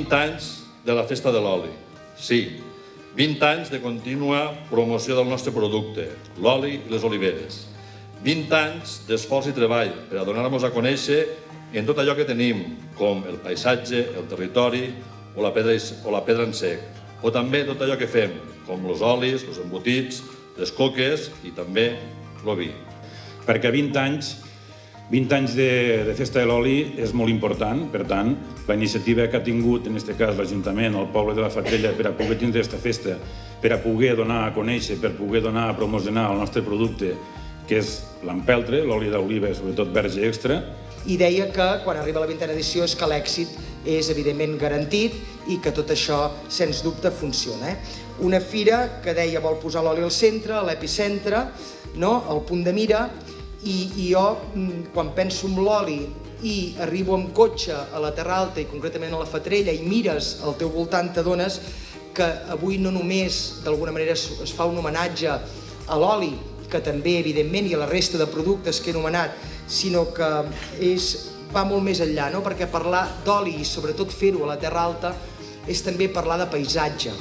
20 anys de la Festa de l'Oli. Sí, 20 anys de contínua promoció del nostre producte, l'oli i les oliveres. 20 anys d'esforç i treball per a donar-nos a conèixer en tot allò que tenim, com el paisatge, el territori o la pedra en sec, o també tot allò que fem, com els olis, els embotits, les coques i també el vi. Perquè 20 anys de Festa de l'Oli és molt important, per tant, la iniciativa que ha tingut, en aquest cas, l'Ajuntament, el poble de la Fatrella, per a poder tindre aquesta festa, per a poder donar a conèixer, per poder donar a promocionar el nostre producte, que és l'empeltre, l'oli d'oliva, sobretot verge extra. I deia que quan arriba la 20a edició és que l'èxit és evidentment garantit i que tot això, sens dubte, funciona. Una fira que deia vol posar l'oli al centre, a l'epicentre, al punt de mira, i jo, quan penso en l'oli i arribo amb cotxe a la Terra Alta i concretament a la Fatrella i mires al teu voltant, t'adones que avui no només d'alguna manera es fa un homenatge a l'oli, que també evidentment i a la resta de productes que he anomenat, sinó que va molt més enllà, perquè parlar d'oli i sobretot fer-ho a la Terra Alta és també parlar de paisatge.